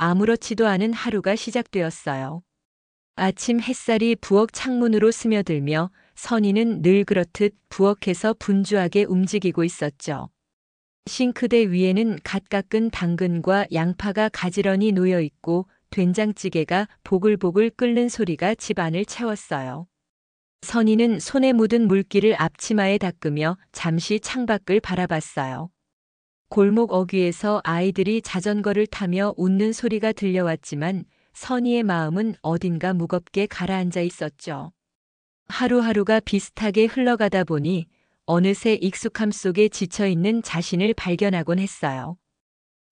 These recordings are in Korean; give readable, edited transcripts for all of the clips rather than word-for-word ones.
아무렇지도 않은 하루가 시작되었어요. 아침 햇살이 부엌 창문으로 스며들며 선희는 늘 그렇듯 부엌에서 분주하게 움직이고 있었죠. 싱크대 위에는 갓 깎은 당근과 양파가 가지런히 놓여 있고 된장찌개가 보글보글 끓는 소리가 집안을 채웠어요. 선희는 손에 묻은 물기를 앞치마에 닦으며 잠시 창밖을 바라봤어요. 골목 어귀에서 아이들이 자전거를 타며 웃는 소리가 들려왔지만 선희의 마음은 어딘가 무겁게 가라앉아 있었죠. 하루하루가 비슷하게 흘러가다 보니 어느새 익숙함 속에 지쳐있는 자신을 발견하곤 했어요.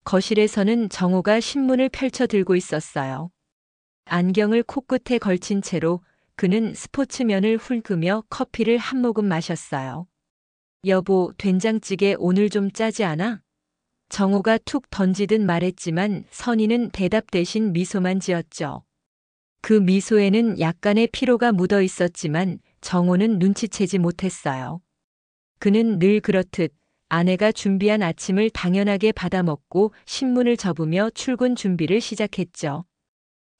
거실에서는 정호가 신문을 펼쳐 들고 있었어요. 안경을 코끝에 걸친 채로 그는 스포츠면을 훑으며 커피를 한 모금 마셨어요. 여보, 된장찌개 오늘 좀 짜지 않아? 정호가 툭 던지듯 말했지만 선희는 대답 대신 미소만 지었죠. 그 미소에는 약간의 피로가 묻어 있었지만 정호는 눈치채지 못했어요. 그는 늘 그렇듯 아내가 준비한 아침을 당연하게 받아먹고 신문을 접으며 출근 준비를 시작했죠.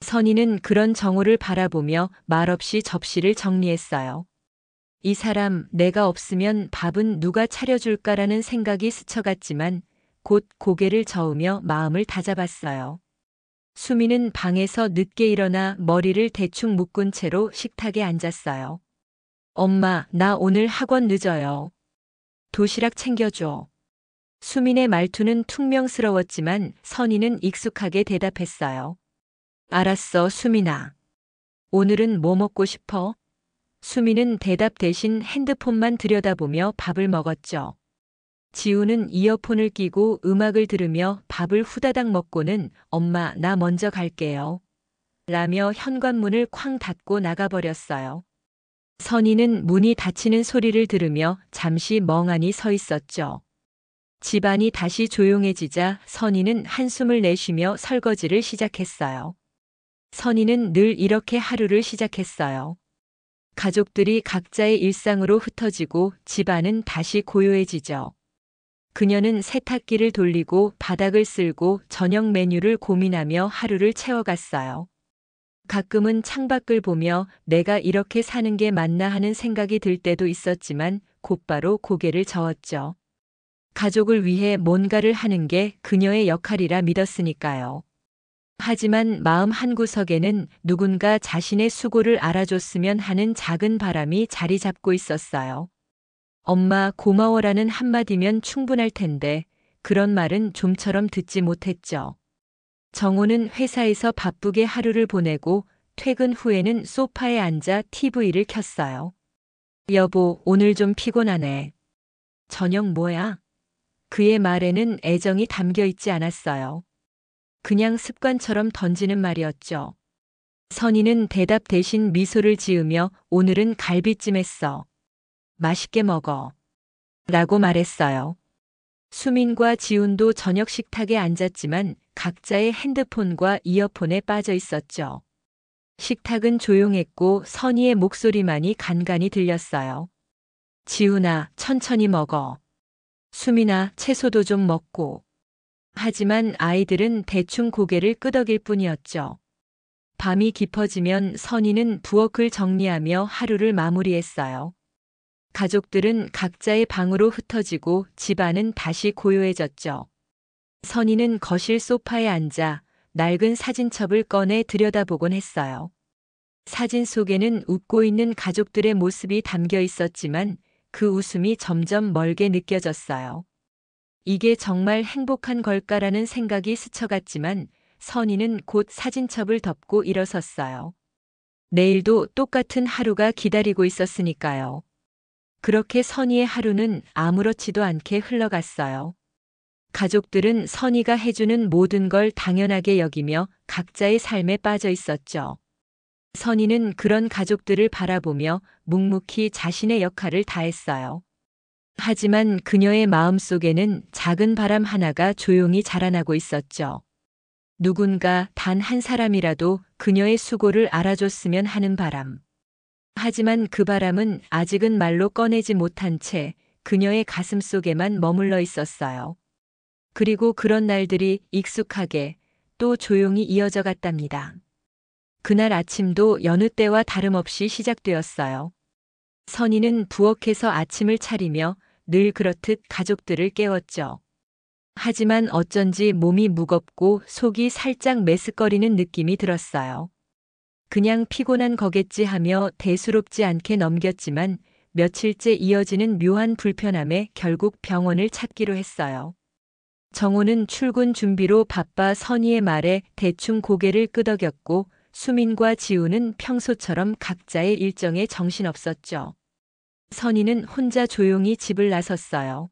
선희는 그런 정호를 바라보며 말없이 접시를 정리했어요. 이 사람 내가 없으면 밥은 누가 차려줄까라는 생각이 스쳐갔지만 곧 고개를 저으며 마음을 다잡았어요. 수미는 방에서 늦게 일어나 머리를 대충 묶은 채로 식탁에 앉았어요. 엄마, 나 오늘 학원 늦어요. 도시락 챙겨줘. 수민의 말투는 퉁명스러웠지만 선희는 익숙하게 대답했어요. 알았어, 수민아. 오늘은 뭐 먹고 싶어? 수민은 대답 대신 핸드폰만 들여다보며 밥을 먹었죠. 지우는 이어폰을 끼고 음악을 들으며 밥을 후다닥 먹고는 엄마, 나 먼저 갈게요. 라며 현관문을 쾅 닫고 나가버렸어요. 선희는 문이 닫히는 소리를 들으며 잠시 멍하니 서 있었죠. 집안이 다시 조용해지자 선희는 한숨을 내쉬며 설거지를 시작했어요. 선희는 늘 이렇게 하루를 시작했어요. 가족들이 각자의 일상으로 흩어지고 집안은 다시 고요해지죠. 그녀는 세탁기를 돌리고 바닥을 쓸고 저녁 메뉴를 고민하며 하루를 채워갔어요. 가끔은 창밖을 보며 내가 이렇게 사는 게 맞나 하는 생각이 들 때도 있었지만 곧바로 고개를 저었죠. 가족을 위해 뭔가를 하는 게 그녀의 역할이라 믿었으니까요. 하지만 마음 한구석에는 누군가 자신의 수고를 알아줬으면 하는 작은 바람이 자리 잡고 있었어요. 엄마 고마워라는 한마디면 충분할 텐데 그런 말은 좀처럼 듣지 못했죠. 정호는 회사에서 바쁘게 하루를 보내고 퇴근 후에는 소파에 앉아 TV를 켰어요. 여보, 오늘 좀 피곤하네. 저녁 뭐야? 그의 말에는 애정이 담겨 있지 않았어요. 그냥 습관처럼 던지는 말이었죠. 선희는 대답 대신 미소를 지으며 오늘은 갈비찜 했어. 맛있게 먹어. 라고 말했어요. 수민과 지훈도 저녁 식탁에 앉았지만 각자의 핸드폰과 이어폰에 빠져 있었죠. 식탁은 조용했고 선희의 목소리만이 간간히 들렸어요. 지훈아, 천천히 먹어. 수민아, 채소도 좀 먹고. 하지만 아이들은 대충 고개를 끄덕일 뿐이었죠. 밤이 깊어지면 선희는 부엌을 정리하며 하루를 마무리했어요. 가족들은 각자의 방으로 흩어지고 집안은 다시 고요해졌죠. 선희는 거실 소파에 앉아 낡은 사진첩을 꺼내 들여다보곤 했어요. 사진 속에는 웃고 있는 가족들의 모습이 담겨 있었지만 그 웃음이 점점 멀게 느껴졌어요. 이게 정말 행복한 걸까라는 생각이 스쳐갔지만 선희는 곧 사진첩을 덮고 일어섰어요. 내일도 똑같은 하루가 기다리고 있었으니까요. 그렇게 선희의 하루는 아무렇지도 않게 흘러갔어요. 가족들은 선희가 해주는 모든 걸 당연하게 여기며 각자의 삶에 빠져 있었죠. 선희는 그런 가족들을 바라보며 묵묵히 자신의 역할을 다했어요. 하지만 그녀의 마음속에는 작은 바람 하나가 조용히 자라나고 있었죠. 누군가 단 한 사람이라도 그녀의 수고를 알아줬으면 하는 바람. 하지만 그 바람은 아직은 말로 꺼내지 못한 채 그녀의 가슴 속에만 머물러 있었어요. 그리고 그런 날들이 익숙하게 또 조용히 이어져 갔답니다. 그날 아침도 여느 때와 다름없이 시작되었어요. 선희는 부엌에서 아침을 차리며 늘 그렇듯 가족들을 깨웠죠. 하지만 어쩐지 몸이 무겁고 속이 살짝 메스꺼리는 느낌이 들었어요. 그냥 피곤한 거겠지 하며 대수롭지 않게 넘겼지만 며칠째 이어지는 묘한 불편함에 결국 병원을 찾기로 했어요. 정호는 출근 준비로 바빠 선희의 말에 대충 고개를 끄덕였고 수민과 지우는 평소처럼 각자의 일정에 정신없었죠. 선희는 혼자 조용히 집을 나섰어요.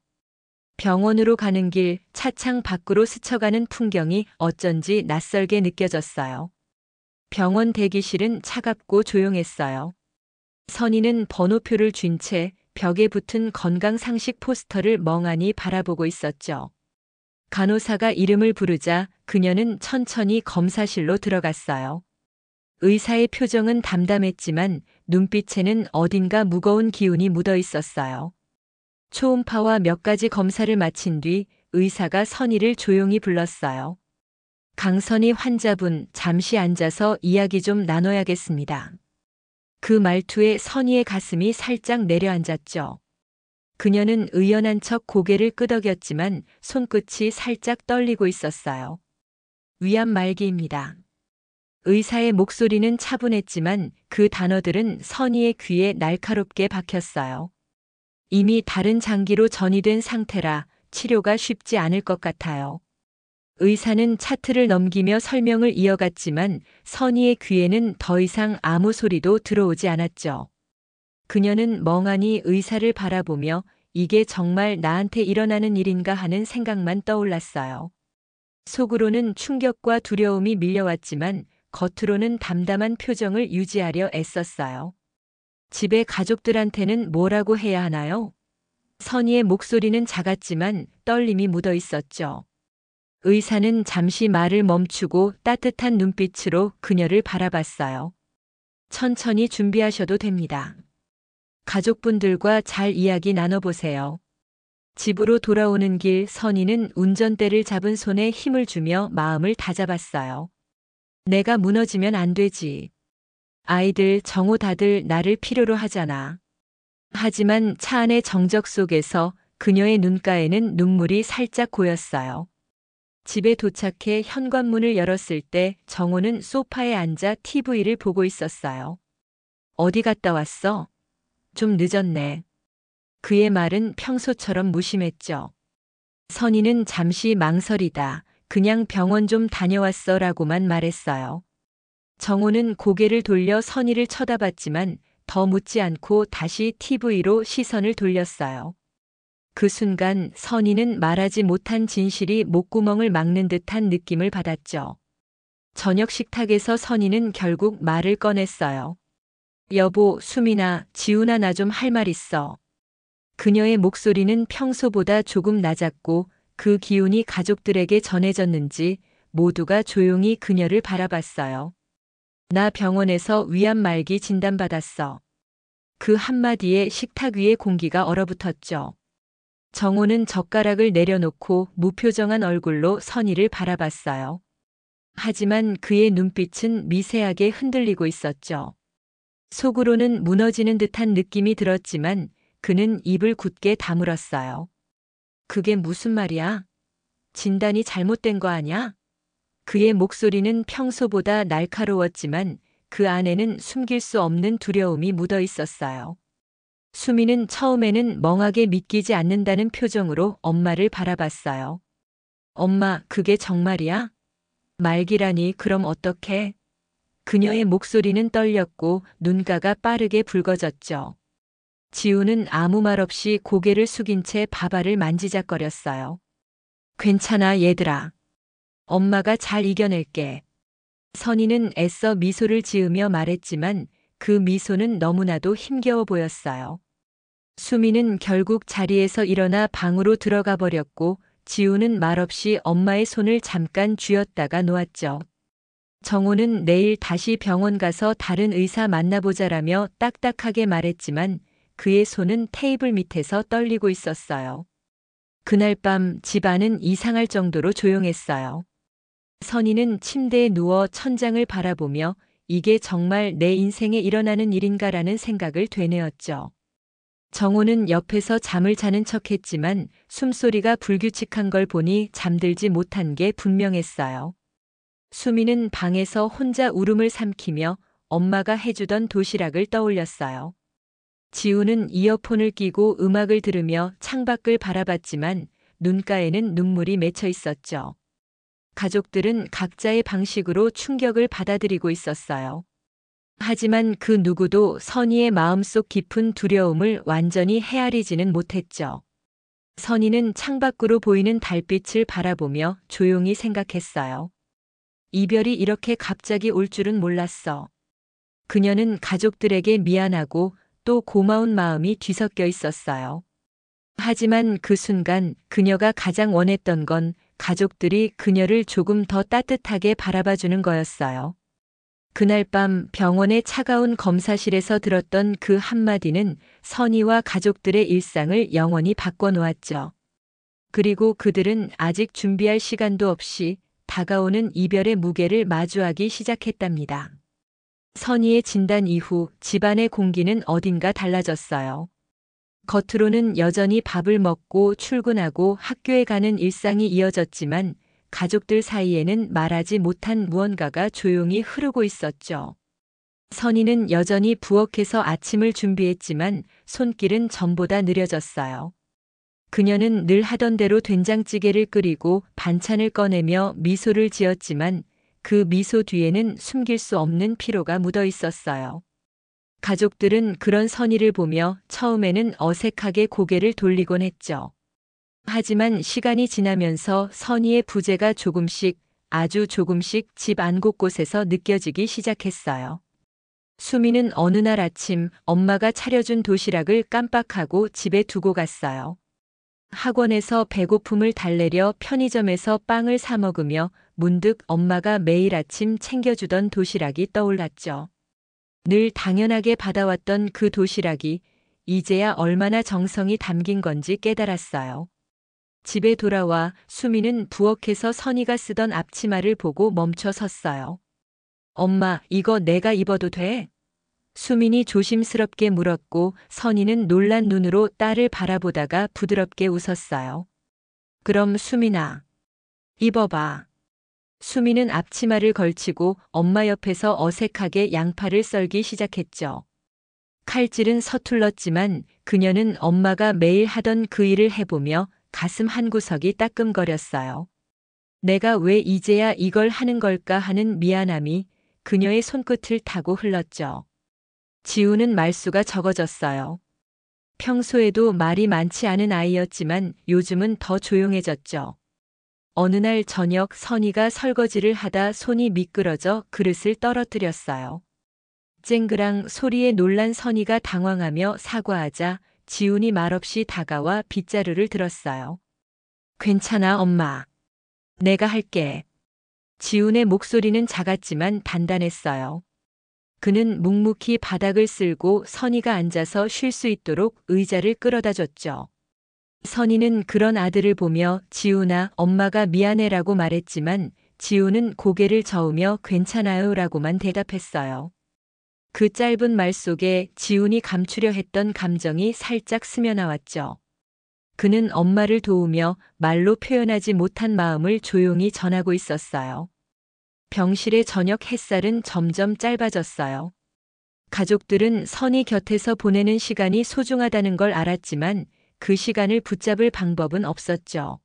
병원으로 가는 길 차창 밖으로 스쳐가는 풍경이 어쩐지 낯설게 느껴졌어요. 병원 대기실은 차갑고 조용했어요. 선희는 번호표를 쥔 채 벽에 붙은 건강상식 포스터를 멍하니 바라보고 있었죠. 간호사가 이름을 부르자 그녀는 천천히 검사실로 들어갔어요. 의사의 표정은 담담했지만 눈빛에는 어딘가 무거운 기운이 묻어 있었어요. 초음파와 몇 가지 검사를 마친 뒤 의사가 선희를 조용히 불렀어요. 강선희 환자분, 잠시 앉아서 이야기 좀 나눠야겠습니다. 그 말투에 선희의 가슴이 살짝 내려앉았죠. 그녀는 의연한 척 고개를 끄덕였지만 손끝이 살짝 떨리고 있었어요. 위암 말기입니다. 의사의 목소리는 차분했지만 그 단어들은 선희의 귀에 날카롭게 박혔어요. 이미 다른 장기로 전이된 상태라 치료가 쉽지 않을 것 같아요. 의사는 차트를 넘기며 설명을 이어갔지만 선희의 귀에는 더 이상 아무 소리도 들어오지 않았죠. 그녀는 멍하니 의사를 바라보며 이게 정말 나한테 일어나는 일인가 하는 생각만 떠올랐어요. 속으로는 충격과 두려움이 밀려왔지만 겉으로는 담담한 표정을 유지하려 애썼어요. 집에 가족들한테는 뭐라고 해야 하나요? 선희의 목소리는 작았지만 떨림이 묻어 있었죠. 의사는 잠시 말을 멈추고 따뜻한 눈빛으로 그녀를 바라봤어요. 천천히 준비하셔도 됩니다. 가족분들과 잘 이야기 나눠보세요. 집으로 돌아오는 길 선희는 운전대를 잡은 손에 힘을 주며 마음을 다잡았어요. 내가 무너지면 안 되지. 아이들, 정호 다들 나를 필요로 하잖아. 하지만 차 안의 정적 속에서 그녀의 눈가에는 눈물이 살짝 고였어요. 집에 도착해 현관문을 열었을 때 정호는 소파에 앉아 TV를 보고 있었어요. 어디 갔다 왔어? 좀 늦었네. 그의 말은 평소처럼 무심했죠. 선희는 잠시 망설이다. 그냥 병원 좀 다녀왔어 라고만 말했어요. 정호는 고개를 돌려 선희를 쳐다봤지만 더 묻지 않고 다시 TV로 시선을 돌렸어요. 그 순간 선희는 말하지 못한 진실이 목구멍을 막는 듯한 느낌을 받았죠. 저녁 식탁에서 선희는 결국 말을 꺼냈어요. 여보, 수민아, 지훈아 나 좀 할 말 있어. 그녀의 목소리는 평소보다 조금 낮았고 그 기운이 가족들에게 전해졌는지 모두가 조용히 그녀를 바라봤어요. 나 병원에서 위암 말기 진단받았어. 그 한마디에 식탁 위의 공기가 얼어붙었죠. 정호는 젓가락을 내려놓고 무표정한 얼굴로 선희를 바라봤어요. 하지만 그의 눈빛은 미세하게 흔들리고 있었죠. 속으로는 무너지는 듯한 느낌이 들었지만 그는 입을 굳게 다물었어요. 그게 무슨 말이야? 진단이 잘못된 거 아냐? 그의 목소리는 평소보다 날카로웠지만 그 안에는 숨길 수 없는 두려움이 묻어 있었어요. 수미는 처음에는 멍하게 믿기지 않는다는 표정으로 엄마를 바라봤어요. 엄마, 그게 정말이야? 말기라니 그럼 어떡해? 그녀의 목소리는 떨렸고 눈가가 빠르게 붉어졌죠. 지우는 아무 말 없이 고개를 숙인 채 밥알을 만지작거렸어요. 괜찮아, 얘들아. 엄마가 잘 이겨낼게. 선희는 애써 미소를 지으며 말했지만 그 미소는 너무나도 힘겨워 보였어요. 수미는 결국 자리에서 일어나 방으로 들어가 버렸고 지우는 말없이 엄마의 손을 잠깐 쥐었다가 놓았죠. 정호는 내일 다시 병원 가서 다른 의사 만나보자라며 딱딱하게 말했지만 그의 손은 테이블 밑에서 떨리고 있었어요. 그날 밤 집안은 이상할 정도로 조용했어요. 선희는 침대에 누워 천장을 바라보며 이게 정말 내 인생에 일어나는 일인가라는 생각을 되뇌었죠. 정호는 옆에서 잠을 자는 척했지만 숨소리가 불규칙한 걸 보니 잠들지 못한 게 분명했어요. 수미는 방에서 혼자 울음을 삼키며 엄마가 해주던 도시락을 떠올렸어요. 지우는 이어폰을 끼고 음악을 들으며 창밖을 바라봤지만 눈가에는 눈물이 맺혀 있었죠. 가족들은 각자의 방식으로 충격을 받아들이고 있었어요. 하지만 그 누구도 선희의 마음속 깊은 두려움을 완전히 헤아리지는 못했죠. 선희는 창밖으로 보이는 달빛을 바라보며 조용히 생각했어요. 이별이 이렇게 갑자기 올 줄은 몰랐어. 그녀는 가족들에게 미안하고 또 고마운 마음이 뒤섞여 있었어요. 하지만 그 순간 그녀가 가장 원했던 건 가족들이 그녀를 조금 더 따뜻하게 바라봐주는 거였어요. 그날 밤 병원의 차가운 검사실에서 들었던 그 한마디는 선희와 가족들의 일상을 영원히 바꿔놓았죠. 그리고 그들은 아직 준비할 시간도 없이 다가오는 이별의 무게를 마주하기 시작했답니다. 선희의 진단 이후 집안의 공기는 어딘가 달라졌어요. 겉으로는 여전히 밥을 먹고 출근하고 학교에 가는 일상이 이어졌지만 가족들 사이에는 말하지 못한 무언가가 조용히 흐르고 있었죠. 선희는 여전히 부엌에서 아침을 준비했지만 손길은 전보다 느려졌어요. 그녀는 늘 하던 대로 된장찌개를 끓이고 반찬을 꺼내며 미소를 지었지만 그 미소 뒤에는 숨길 수 없는 피로가 묻어 있었어요. 가족들은 그런 선희를 보며 처음에는 어색하게 고개를 돌리곤 했죠. 하지만 시간이 지나면서 선희의 부재가 조금씩, 아주 조금씩 집 안 곳곳에서 느껴지기 시작했어요. 수미는 어느 날 아침 엄마가 차려준 도시락을 깜빡하고 집에 두고 갔어요. 학원에서 배고픔을 달래려 편의점에서 빵을 사 먹으며 문득 엄마가 매일 아침 챙겨주던 도시락이 떠올랐죠. 늘 당연하게 받아왔던 그 도시락이 이제야 얼마나 정성이 담긴 건지 깨달았어요. 집에 돌아와 수미는 부엌에서 선희가 쓰던 앞치마를 보고 멈춰 섰어요. 엄마, 이거 내가 입어도 돼? 수민이 조심스럽게 물었고 선희는 놀란 눈으로 딸을 바라보다가 부드럽게 웃었어요. 그럼 수민아, 입어봐. 수민은 앞치마를 걸치고 엄마 옆에서 어색하게 양팔을 썰기 시작했죠. 칼질은 서툴렀지만 그녀는 엄마가 매일 하던 그 일을 해보며 가슴 한구석이 따끔거렸어요. 내가 왜 이제야 이걸 하는 걸까 하는 미안함이 그녀의 손끝을 타고 흘렀죠. 지우는 말수가 적어졌어요. 평소에도 말이 많지 않은 아이였지만 요즘은 더 조용해졌죠. 어느 날 저녁 선희가 설거지를 하다 손이 미끄러져 그릇을 떨어뜨렸어요. 쨍그랑 소리에 놀란 선희가 당황하며 사과하자 지훈이 말없이 다가와 빗자루를 들었어요. 괜찮아, 엄마. 내가 할게. 지훈의 목소리는 작았지만 단단했어요. 그는 묵묵히 바닥을 쓸고 선희가 앉아서 쉴 수 있도록 의자를 끌어다 줬죠. 선희는 그런 아들을 보며 지훈아, 엄마가 미안해라고 말했지만 지훈은 고개를 저으며 괜찮아요라고만 대답했어요. 그 짧은 말 속에 지훈이 감추려 했던 감정이 살짝 스며나왔죠. 그는 엄마를 도우며 말로 표현하지 못한 마음을 조용히 전하고 있었어요. 병실의 저녁 햇살은 점점 짧아졌어요. 가족들은 선희 곁에서 보내는 시간이 소중하다는 걸 알았지만 그 시간을 붙잡을 방법은 없었죠.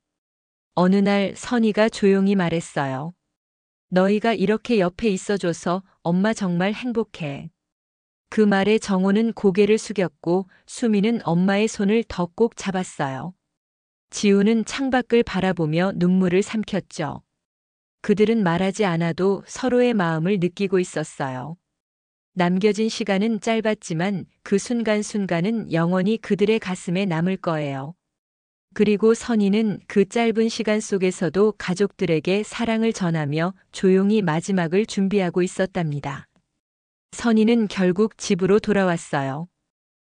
어느 날 선희가 조용히 말했어요. 너희가 이렇게 옆에 있어줘서 엄마 정말 행복해. 그 말에 정호는 고개를 숙였고 수미는 엄마의 손을 더 꼭 잡았어요. 지우는 창밖을 바라보며 눈물을 삼켰죠. 그들은 말하지 않아도 서로의 마음을 느끼고 있었어요. 남겨진 시간은 짧았지만 그 순간순간은 영원히 그들의 가슴에 남을 거예요. 그리고 선희는 그 짧은 시간 속에서도 가족들에게 사랑을 전하며 조용히 마지막을 준비하고 있었답니다. 선희는 결국 집으로 돌아왔어요.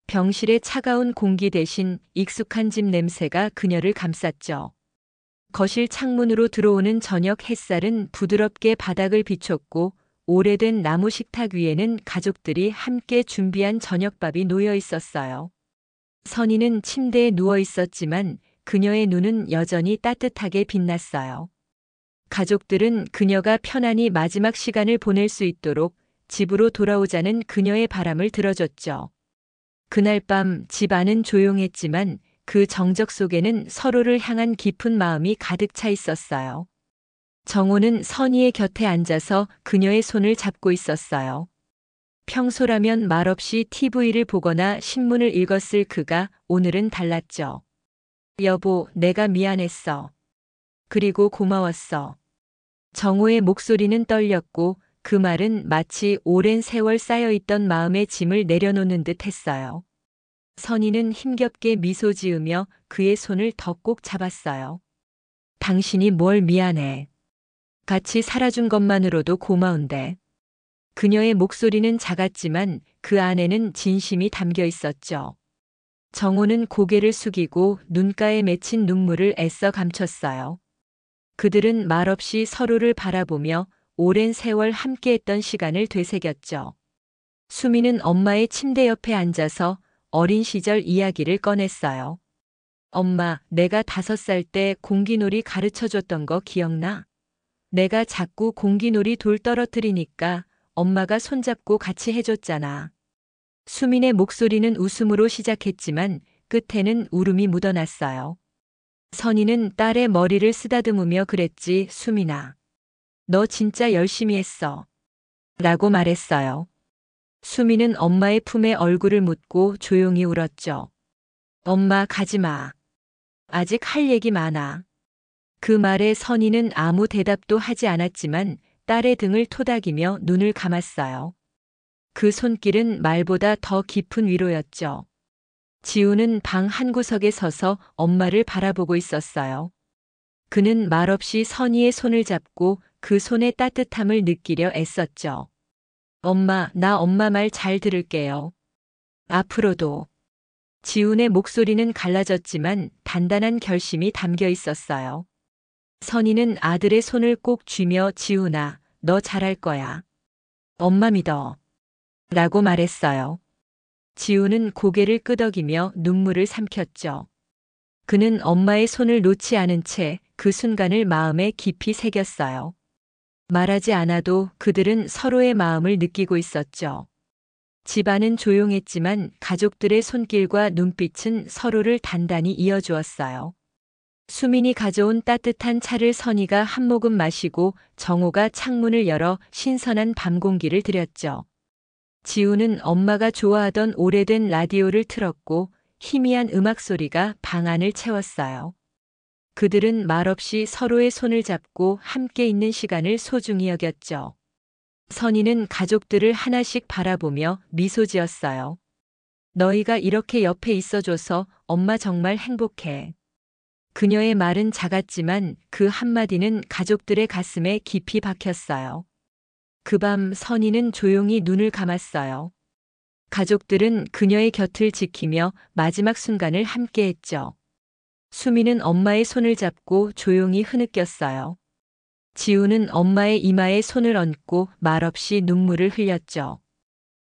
병실의 차가운 공기 대신 익숙한 집 냄새가 그녀를 감쌌죠. 거실 창문으로 들어오는 저녁 햇살은 부드럽게 바닥을 비췄고 오래된 나무 식탁 위에는 가족들이 함께 준비한 저녁밥이 놓여 있었어요. 선희는 침대에 누워 있었지만 그녀의 눈은 여전히 따뜻하게 빛났어요. 가족들은 그녀가 편안히 마지막 시간을 보낼 수 있도록 집으로 돌아오자는 그녀의 바람을 들어줬죠. 그날 밤 집 안은 조용했지만 그 정적 속에는 서로를 향한 깊은 마음이 가득 차 있었어요. 정호는 선희의 곁에 앉아서 그녀의 손을 잡고 있었어요. 평소라면 말없이 TV를 보거나 신문을 읽었을 그가 오늘은 달랐죠. 여보, 내가 미안했어. 그리고 고마웠어. 정호의 목소리는 떨렸고 그 말은 마치 오랜 세월 쌓여있던 마음의 짐을 내려놓는 듯 했어요. 선희는 힘겹게 미소 지으며 그의 손을 더 꼭 잡았어요. 당신이 뭘 미안해. 같이 살아준 것만으로도 고마운데. 그녀의 목소리는 작았지만 그 안에는 진심이 담겨 있었죠. 정호는 고개를 숙이고 눈가에 맺힌 눈물을 애써 감췄어요. 그들은 말없이 서로를 바라보며 오랜 세월 함께했던 시간을 되새겼죠. 수미는 엄마의 침대 옆에 앉아서 어린 시절 이야기를 꺼냈어요. 엄마, 내가 5살 때 공기놀이 가르쳐줬던 거 기억나? 내가 자꾸 공기놀이 돌 떨어뜨리니까 엄마가 손잡고 같이 해줬잖아. 수민의 목소리는 웃음으로 시작했지만 끝에는 울음이 묻어났어요. 선희는 딸의 머리를 쓰다듬으며 그랬지, 수민아. 너 진짜 열심히 했어. 라고 말했어요. 수민은 엄마의 품에 얼굴을 묻고 조용히 울었죠. 엄마, 가지 마. 아직 할 얘기 많아. 그 말에 선희는 아무 대답도 하지 않았지만 딸의 등을 토닥이며 눈을 감았어요. 그 손길은 말보다 더 깊은 위로였죠. 지우는 방 한구석에 서서 엄마를 바라보고 있었어요. 그는 말없이 선희의 손을 잡고 그 손의 따뜻함을 느끼려 애썼죠. 엄마, 나 엄마 말 잘 들을게요. 앞으로도. 지훈의 목소리는 갈라졌지만 단단한 결심이 담겨 있었어요. 선희는 아들의 손을 꼭 쥐며 지훈아, 너 잘할 거야. 엄마 믿어. 라고 말했어요. 지훈은 고개를 끄덕이며 눈물을 삼켰죠. 그는 엄마의 손을 놓지 않은 채 그 순간을 마음에 깊이 새겼어요. 말하지 않아도 그들은 서로의 마음을 느끼고 있었죠. 집안은 조용했지만 가족들의 손길과 눈빛은 서로를 단단히 이어주었어요. 수민이 가져온 따뜻한 차를 선희가 한 모금 마시고 정호가 창문을 열어 신선한 밤 공기를 들였죠. 지우는 엄마가 좋아하던 오래된 라디오를 틀었고 희미한 음악 소리가 방 안을 채웠어요. 그들은 말없이 서로의 손을 잡고 함께 있는 시간을 소중히 여겼죠. 선희는 가족들을 하나씩 바라보며 미소 지었어요. 너희가 이렇게 옆에 있어줘서 엄마 정말 행복해. 그녀의 말은 작았지만 그 한마디는 가족들의 가슴에 깊이 박혔어요. 그 밤 선희는 조용히 눈을 감았어요. 가족들은 그녀의 곁을 지키며 마지막 순간을 함께했죠. 수미는 엄마의 손을 잡고 조용히 흐느꼈어요. 지우는 엄마의 이마에 손을 얹고 말없이 눈물을 흘렸죠.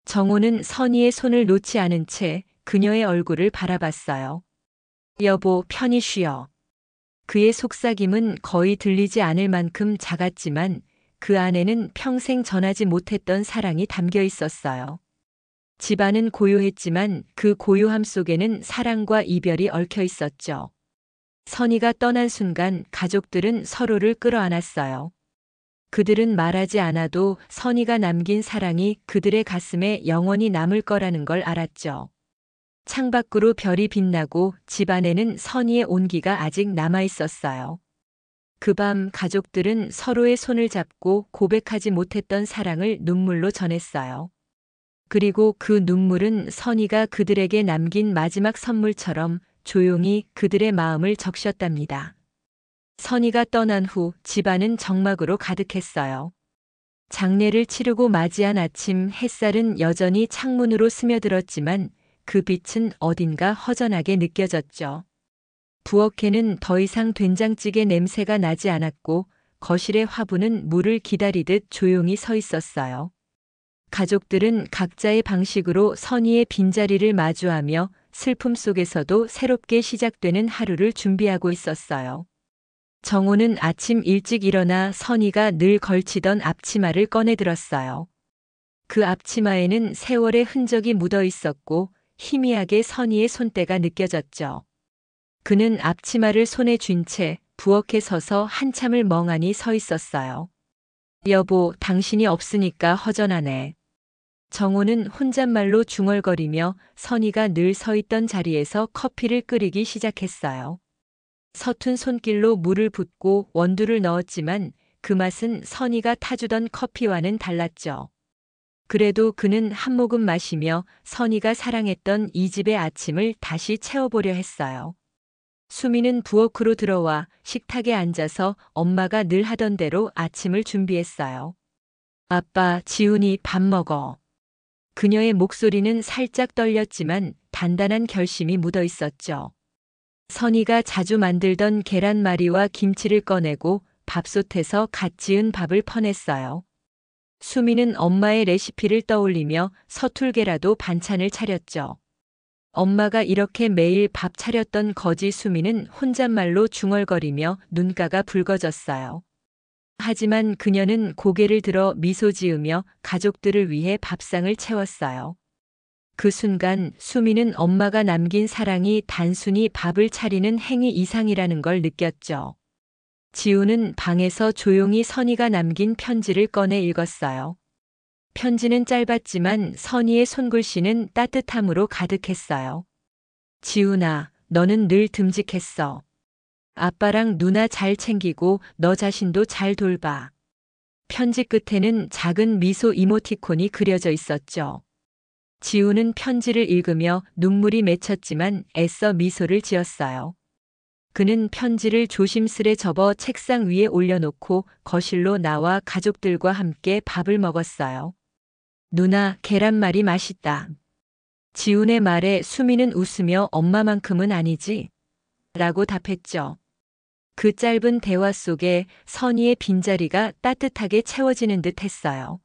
정호는 선희의 손을 놓지 않은 채 그녀의 얼굴을 바라봤어요. 여보, 편히 쉬어. 그의 속삭임은 거의 들리지 않을 만큼 작았지만 그 안에는 평생 전하지 못했던 사랑이 담겨 있었어요. 집안은 고요했지만 그 고요함 속에는 사랑과 이별이 얽혀 있었죠. 선희가 떠난 순간 가족들은 서로를 끌어안았어요. 그들은 말하지 않아도 선희가 남긴 사랑이 그들의 가슴에 영원히 남을 거라는 걸 알았죠. 창밖으로 별이 빛나고 집안에는 선희의 온기가 아직 남아 있었어요. 그 밤 가족들은 서로의 손을 잡고 고백하지 못했던 사랑을 눈물로 전했어요. 그리고 그 눈물은 선희가 그들에게 남긴 마지막 선물처럼 조용히 그들의 마음을 적셨답니다. 선희가 떠난 후 집안은 정막으로 가득했어요. 장례를 치르고 맞이한 아침 햇살은 여전히 창문으로 스며들었지만 그 빛은 어딘가 허전하게 느껴졌죠. 부엌에는 더 이상 된장찌개 냄새가 나지 않았고 거실의 화분은 물을 기다리듯 조용히 서 있었어요. 가족들은 각자의 방식으로 선희의 빈자리를 마주하며 슬픔 속에서도 새롭게 시작되는 하루를 준비하고 있었어요. 정호는 아침 일찍 일어나 선희가 늘 걸치던 앞치마를 꺼내 들었어요. 그 앞치마에는 세월의 흔적이 묻어 있었고 희미하게 선희의 손때가 느껴졌죠. 그는 앞치마를 손에 쥔 채 부엌에 서서 한참을 멍하니 서 있었어요. 여보, 당신이 없으니까 허전하네. 정호는 혼잣말로 중얼거리며 선희가 늘 서 있던 자리에서 커피를 끓이기 시작했어요. 서툰 손길로 물을 붓고 원두를 넣었지만 그 맛은 선희가 타주던 커피와는 달랐죠. 그래도 그는 한 모금 마시며 선희가 사랑했던 이 집의 아침을 다시 채워보려 했어요. 수미는 부엌으로 들어와 식탁에 앉아서 엄마가 늘 하던 대로 아침을 준비했어요. 아빠, 지훈이 밥 먹어. 그녀의 목소리는 살짝 떨렸지만 단단한 결심이 묻어 있었죠. 선희가 자주 만들던 계란말이와 김치를 꺼내고 밥솥에서 갓 지은 밥을 퍼냈어요. 수미는 엄마의 레시피를 떠올리며 서툴게라도 반찬을 차렸죠. 엄마가 이렇게 매일 밥 차렸던 거지. 수미는 혼잣말로 중얼거리며 눈가가 붉어졌어요. 하지만 그녀는 고개를 들어 미소 지으며 가족들을 위해 밥상을 채웠어요. 그 순간 수미는 엄마가 남긴 사랑이 단순히 밥을 차리는 행위 이상이라는 걸 느꼈죠. 지우는 방에서 조용히 선희가 남긴 편지를 꺼내 읽었어요. 편지는 짧았지만 선희의 손글씨는 따뜻함으로 가득했어요. 지훈아, 너는 늘 듬직했어. 아빠랑 누나 잘 챙기고 너 자신도 잘 돌봐. 편지 끝에는 작은 미소 이모티콘이 그려져 있었죠. 지우는 편지를 읽으며 눈물이 맺혔지만 애써 미소를 지었어요. 그는 편지를 조심스레 접어 책상 위에 올려놓고 거실로 나와 가족들과 함께 밥을 먹었어요. 누나, 계란말이 맛있다. 지훈의 말에 수미는 웃으며 엄마만큼은 아니지? 라고 답했죠. 그 짧은 대화 속에 선희의 빈자리가 따뜻하게 채워지는 듯 했어요.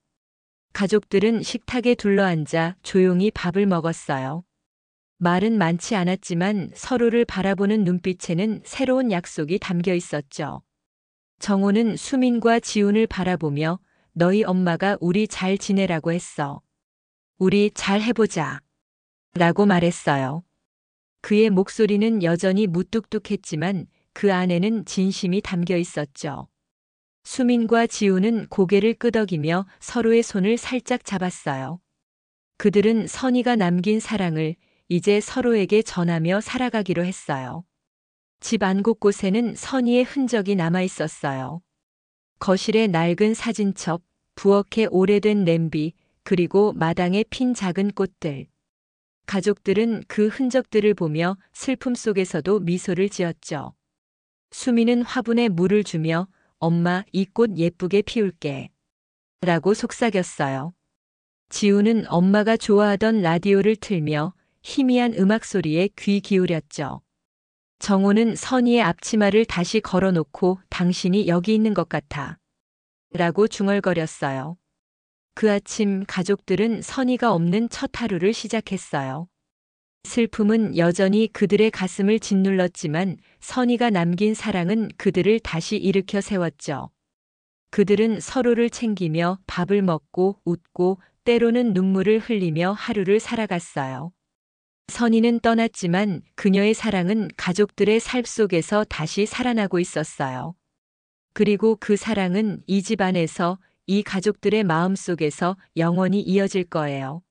가족들은 식탁에 둘러앉아 조용히 밥을 먹었어요. 말은 많지 않았지만 서로를 바라보는 눈빛에는 새로운 약속이 담겨 있었죠. 정호는 수민과 지훈을 바라보며 너희 엄마가 우리 잘 지내라고 했어. 우리 잘 해보자. 라고 말했어요. 그의 목소리는 여전히 무뚝뚝했지만 그 안에는 진심이 담겨 있었죠. 수민과 지훈은 고개를 끄덕이며 서로의 손을 살짝 잡았어요. 그들은 선희가 남긴 사랑을 이제 서로에게 전하며 살아가기로 했어요. 집 안 곳곳에는 선희의 흔적이 남아 있었어요. 거실의 낡은 사진첩, 부엌의 오래된 냄비, 그리고 마당에 핀 작은 꽃들. 가족들은 그 흔적들을 보며 슬픔 속에서도 미소를 지었죠. 수미는 화분에 물을 주며 엄마, 이 꽃 예쁘게 피울게. 라고 속삭였어요. 지우는 엄마가 좋아하던 라디오를 틀며 희미한 음악 소리에 귀 기울였죠. 정호는 선희의 앞치마를 다시 걸어놓고 당신이 여기 있는 것 같아. 라고 중얼거렸어요. 그 아침 가족들은 선희가 없는 첫 하루를 시작했어요. 슬픔은 여전히 그들의 가슴을 짓눌렀지만 선희가 남긴 사랑은 그들을 다시 일으켜 세웠죠. 그들은 서로를 챙기며 밥을 먹고 웃고 때로는 눈물을 흘리며 하루를 살아갔어요. 선희는 떠났지만 그녀의 사랑은 가족들의 삶 속에서 다시 살아나고 있었어요. 그리고 그 사랑은 이 집 안에서 이 가족들의 마음 속에서 영원히 이어질 거예요.